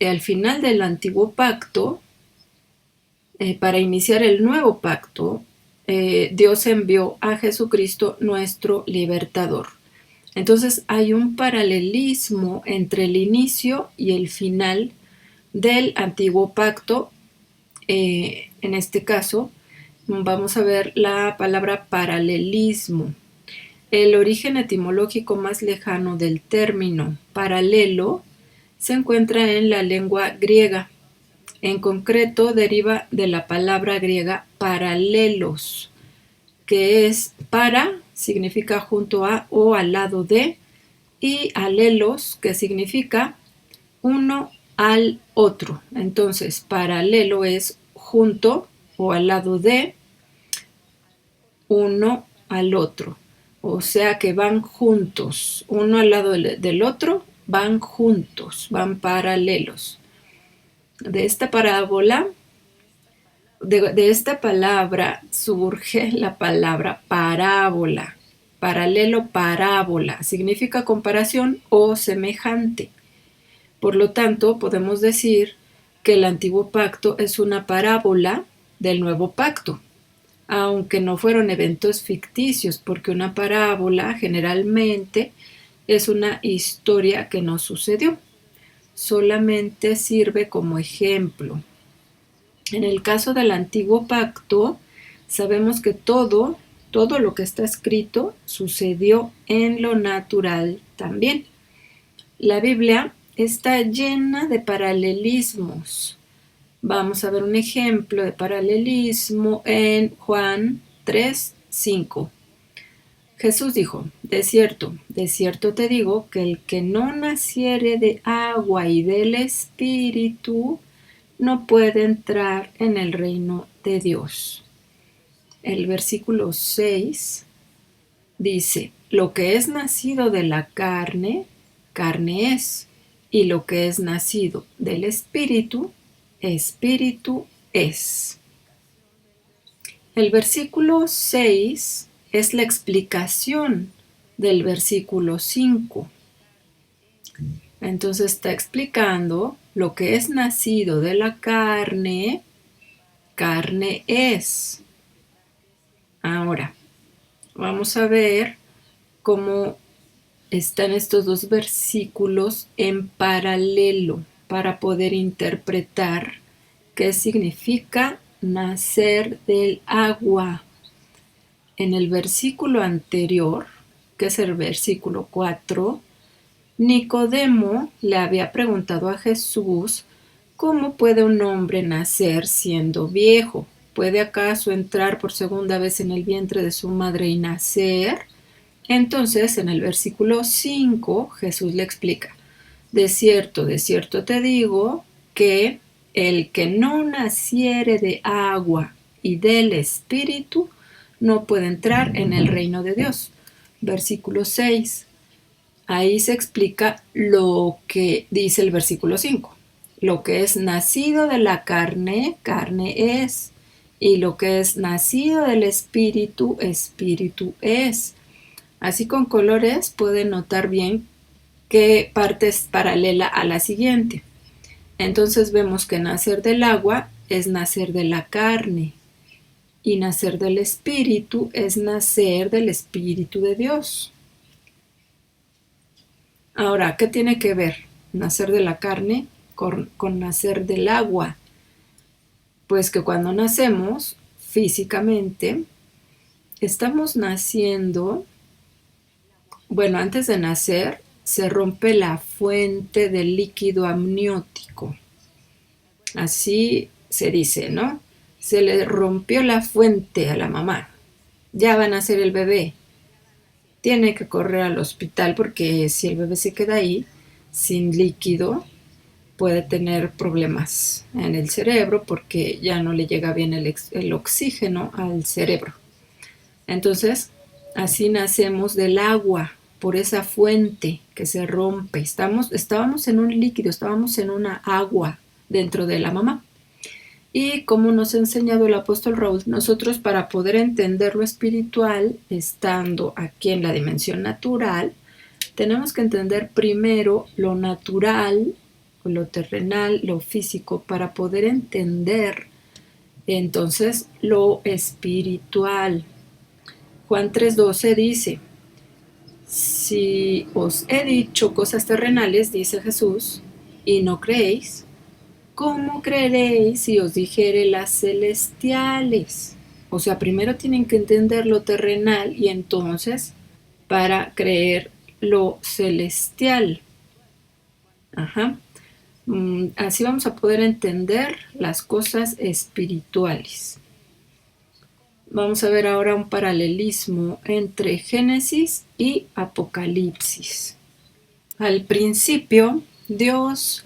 al final del antiguo pacto, para iniciar el nuevo pacto, Dios envió a Jesucristo, nuestro libertador. Entonces hay un paralelismo entre el inicio y el final del antiguo pacto. En este caso, vamos a ver la palabra paralelismo. El origen etimológico más lejano del término paralelo se encuentra en la lengua griega. En concreto, deriva de la palabra griega paralelos, que es para, significa junto a o al lado de, y alelos, que significa uno al otro. Entonces, paralelo es junto o al lado de, uno al otro. O sea que van juntos, uno al lado del otro, van juntos, van paralelos. De esta parábola, de esta palabra surge la palabra parábola. Paralelo, parábola, significa comparación o semejante. Por lo tanto, podemos decir que el antiguo pacto es una parábola del nuevo pacto, aunque no fueron eventos ficticios, porque una parábola generalmente es una historia que no sucedió. Solamente sirve como ejemplo. En el caso del antiguo pacto, sabemos que todo lo que está escrito sucedió en lo natural también. La Biblia está llena de paralelismos. Vamos a ver un ejemplo de paralelismo en Juan 3:5. Jesús dijo: de cierto te digo, que el que no naciere de agua y del Espíritu no puede entrar en el reino de Dios. El versículo 6 dice: lo que es nacido de la carne, carne es, y lo que es nacido del Espíritu, Espíritu es. El versículo 6 es la explicación del versículo 5. Entonces está explicando lo que es nacido de la carne, carne es. Ahora, vamos a ver cómo están estos dos versículos en paralelo para poder interpretar qué significa nacer del agua. En el versículo anterior, que es el versículo 4, Nicodemo le había preguntado a Jesús: ¿cómo puede un hombre nacer siendo viejo? ¿Puede acaso entrar por segunda vez en el vientre de su madre y nacer? Entonces, en el versículo 5, Jesús le explica: de cierto te digo, que el que no naciere de agua y del Espíritu no puede entrar en el reino de Dios. Versículo 6. Ahí se explica lo que dice el versículo 5. Lo que es nacido de la carne, carne es. Y lo que es nacido del Espíritu, Espíritu es. Así con colores pueden notar bien qué parte es paralela a la siguiente. Entonces vemos que nacer del agua es nacer de la carne. Y nacer del Espíritu es nacer del Espíritu de Dios. Ahora, ¿qué tiene que ver nacer de la carne con nacer del agua? Pues que cuando nacemos físicamente, estamos naciendo, bueno, antes de nacer se rompe la fuente del líquido amniótico. Así se dice, ¿no? Se le rompió la fuente a la mamá. Ya va a nacer el bebé. Tiene que correr al hospital porque si el bebé se queda ahí sin líquido, puede tener problemas en el cerebro porque ya no le llega bien el oxígeno al cerebro. Entonces, así nacemos del agua, por esa fuente que se rompe. Estábamos en un líquido, estábamos en una agua dentro de la mamá. Y como nos ha enseñado el apóstol Raúl, nosotros para poder entender lo espiritual, estando aquí en la dimensión natural, tenemos que entender primero lo natural, lo terrenal, lo físico, para poder entender entonces lo espiritual. Juan 3:12 dice, si os he dicho cosas terrenales, dice Jesús, y no creéis, ¿cómo creeréis si os dijere las celestiales? O sea, primero tienen que entender lo terrenal y entonces para creer lo celestial. Ajá. Así vamos a poder entender las cosas espirituales. Vamos a ver ahora un paralelismo entre Génesis y Apocalipsis. Al principio, Dios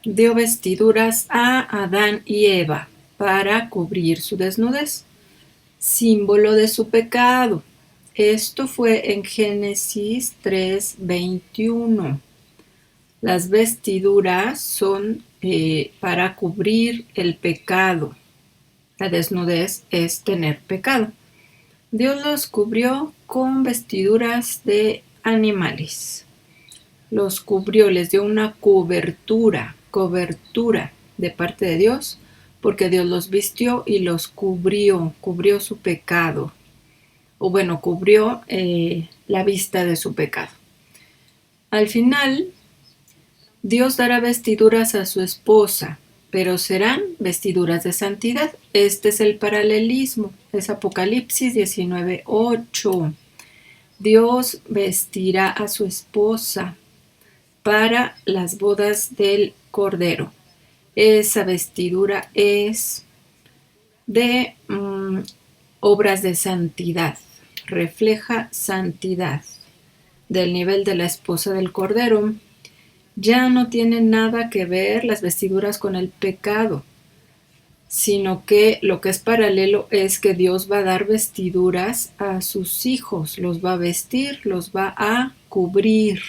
dio vestiduras a Adán y Eva para cubrir su desnudez, símbolo de su pecado. Esto fue en Génesis 3:21. Las vestiduras son para cubrir el pecado. La desnudez es tener pecado. Dios los cubrió con vestiduras de animales. Los cubrió, les dio una cobertura de parte de Dios, porque Dios los vistió y los cubrió su pecado. O bueno, cubrió la vista de su pecado. Al final, Dios dará vestiduras a su esposa, pero serán vestiduras de santidad. Este es el paralelismo, es Apocalipsis 19:8. Dios vestirá a su esposa para las bodas del Cordero. Esa vestidura es de obras de santidad, refleja santidad del nivel de la esposa del Cordero. Ya no tienen nada que ver las vestiduras con el pecado, sino que lo que es paralelo es que Dios va a dar vestiduras a sus hijos, los va a vestir, los va a cubrir.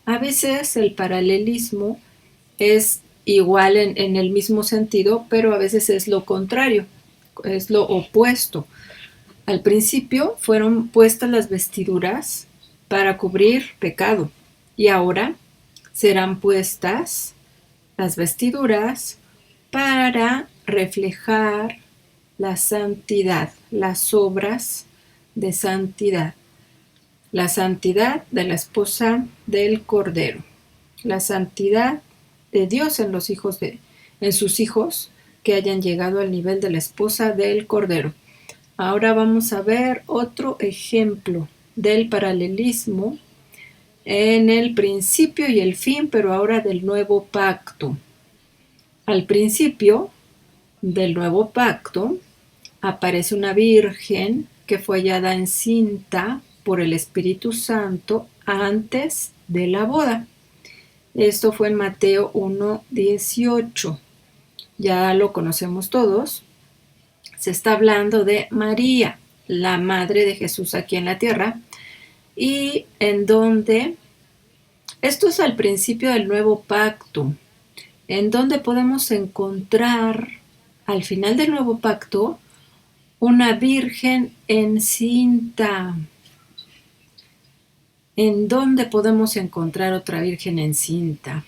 A veces el paralelismo es igual en el mismo sentido, pero a veces es lo contrario, es lo opuesto. Al principio fueron puestas las vestiduras para cubrir pecado y ahora serán puestas las vestiduras para reflejar la santidad, las obras de santidad. La santidad de la esposa del Cordero, la santidad de Dios en sus hijos que hayan llegado al nivel de la esposa del Cordero. Ahora vamos a ver otro ejemplo del paralelismo en el principio y el fin, pero ahora del nuevo pacto. Al principio del nuevo pacto aparece una virgen que fue hallada encinta por el Espíritu Santo antes de la boda. Esto fue en Mateo 1:18. Ya lo conocemos todos. Se está hablando de María, la madre de Jesús aquí en la tierra, y en donde, esto es al principio del nuevo pacto, en donde podemos encontrar al final del nuevo pacto una virgen encinta. ¿En dónde podemos encontrar otra virgen encinta?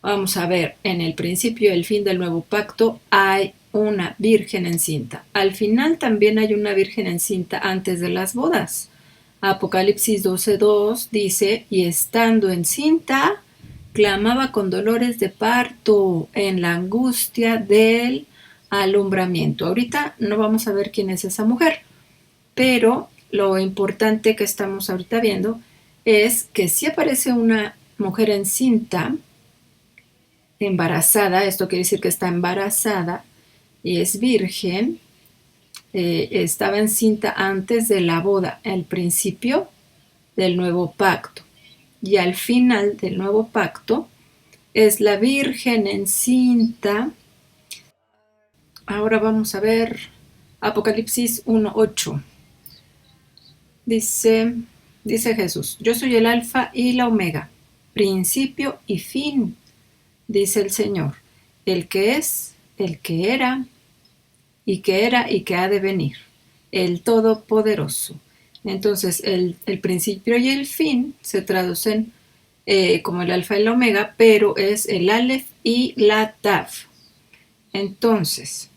Vamos a ver, en el principio y el fin del nuevo pacto hay una virgen encinta. Al final también hay una virgen encinta antes de las bodas. Apocalipsis 12:2 dice, y estando encinta, clamaba con dolores de parto en la angustia del alumbramiento. Ahorita no vamos a ver quién es esa mujer, pero lo importante que estamos ahorita viendo es que si aparece una mujer encinta, embarazada, esto quiere decir que está embarazada y es virgen, estaba encinta antes de la boda, al principio del nuevo pacto. Y al final del nuevo pacto es la virgen encinta. Ahora vamos a ver Apocalipsis 1:8. Dice Jesús, yo soy el alfa y la omega, principio y fin, dice el Señor, el que es, el que era y que ha de venir, el Todopoderoso. Entonces, el principio y el fin se traducen como el alfa y la omega, pero es el Aleph y la Taf. Entonces,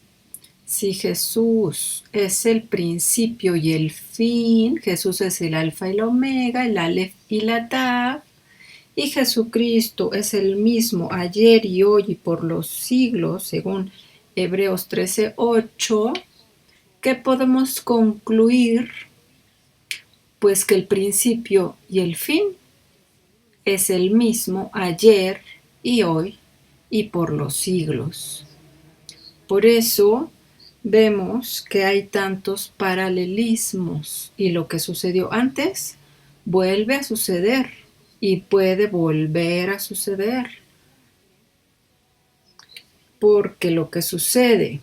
si Jesús es el principio y el fin, Jesús es el alfa y la omega, el Aleph y la Taf, y Jesucristo es el mismo ayer y hoy y por los siglos, según Hebreos 13:8, ¿qué podemos concluir? Pues que el principio y el fin es el mismo ayer y hoy y por los siglos. Por eso vemos que hay tantos paralelismos y lo que sucedió antes vuelve a suceder y puede volver a suceder. Porque lo que sucede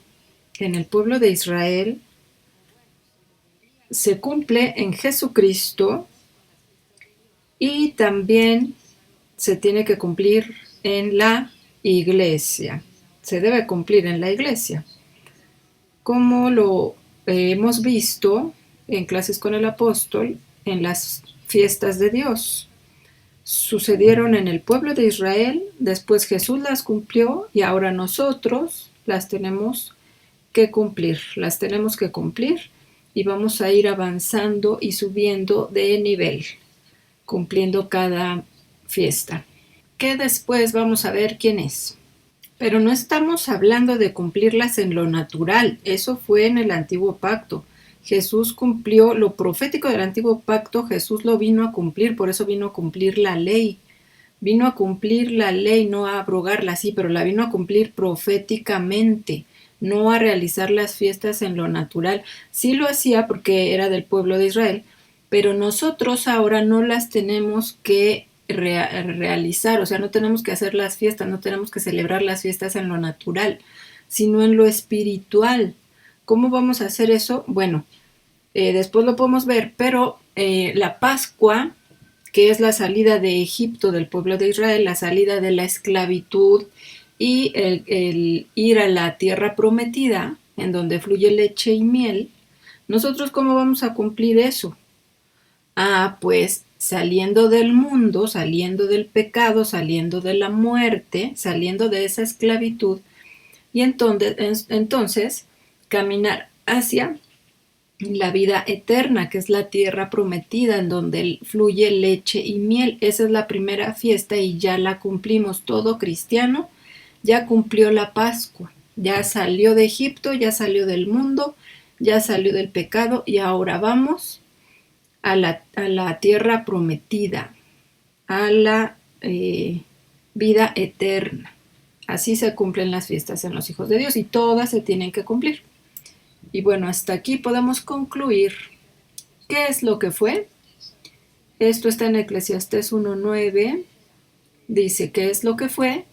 en el pueblo de Israel se cumple en Jesucristo y también se tiene que cumplir en la iglesia. Se debe cumplir en la iglesia. Como lo hemos visto en clases con el apóstol, en las fiestas de Dios. Sucedieron en el pueblo de Israel, después Jesús las cumplió y ahora nosotros las tenemos que cumplir. Las tenemos que cumplir y vamos a ir avanzando y subiendo de nivel, cumpliendo cada fiesta. Que después vamos a ver quién es. Pero no estamos hablando de cumplirlas en lo natural, eso fue en el antiguo pacto. Jesús cumplió lo profético del antiguo pacto, Jesús lo vino a cumplir, por eso vino a cumplir la ley. Vino a cumplir la ley, no a abrogarla, sí, pero la vino a cumplir proféticamente, no a realizar las fiestas en lo natural. Sí lo hacía porque era del pueblo de Israel, pero nosotros ahora no las tenemos que realizar, o sea, no tenemos que hacer las fiestas, no tenemos que celebrar las fiestas en lo natural, sino en lo espiritual. ¿Cómo vamos a hacer eso? Bueno, después lo podemos ver, pero la Pascua, que es la salida de Egipto del pueblo de Israel, la salida de la esclavitud y el ir a la tierra prometida, en donde fluye leche y miel, ¿nosotros cómo vamos a cumplir eso? Pues saliendo del mundo, saliendo del pecado, saliendo de la muerte, saliendo de esa esclavitud, y entonces caminar hacia la vida eterna, que es la tierra prometida, en donde fluye leche y miel. Esa es la primera fiesta y ya la cumplimos. Todo cristiano ya cumplió la Pascua, ya salió de Egipto, ya salió del mundo, ya salió del pecado y ahora vamos a la tierra prometida, a la vida eterna. Así se cumplen las fiestas en los hijos de Dios y todas se tienen que cumplir. Y bueno, hasta aquí podemos concluir. ¿Qué es lo que fue? Esto está en Eclesiastés 1:9. Dice, ¿qué es lo que fue?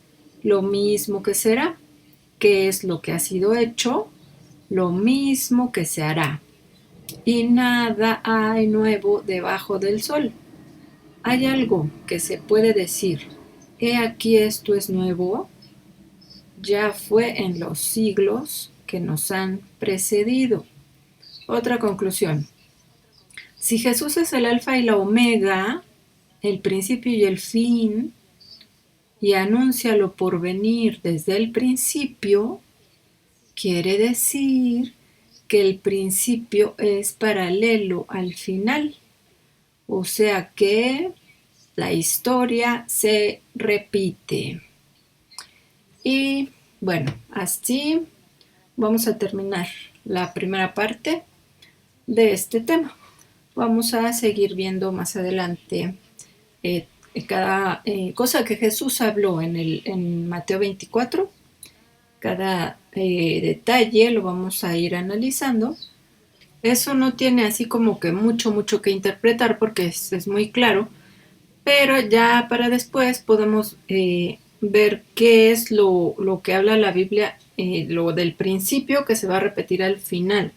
Lo mismo que será. ¿Qué es lo que ha sido hecho? Lo mismo que se hará. Y nada hay nuevo debajo del sol. Hay algo que se puede decir, he aquí esto es nuevo, ya fue en los siglos que nos han precedido. Otra conclusión. Si Jesús es el alfa y la omega, el principio y el fin, y anuncia lo por venir desde el principio, quiere decir que el principio es paralelo al final, o sea que la historia se repite. Y bueno, así vamos a terminar la primera parte de este tema. Vamos a seguir viendo más adelante cada cosa que Jesús habló en Mateo 24. Cada detalle lo vamos a ir analizando. Eso no tiene así como que mucho que interpretar porque es muy claro, pero ya para después podemos ver qué es lo que habla la Biblia, lo del principio que se va a repetir al final,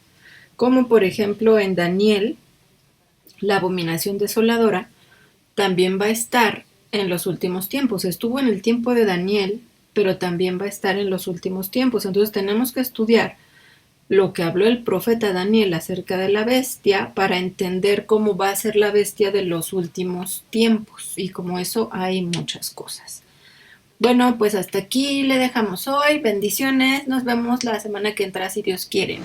como por ejemplo en Daniel, la abominación desoladora también va a estar en los últimos tiempos. Estuvo en el tiempo de Daniel, pero también va a estar en los últimos tiempos. Entonces tenemos que estudiar lo que habló el profeta Daniel acerca de la bestia para entender cómo va a ser la bestia de los últimos tiempos. Y como eso hay muchas cosas. Bueno, pues hasta aquí le dejamos hoy. Bendiciones. Nos vemos la semana que entra si Dios quiere.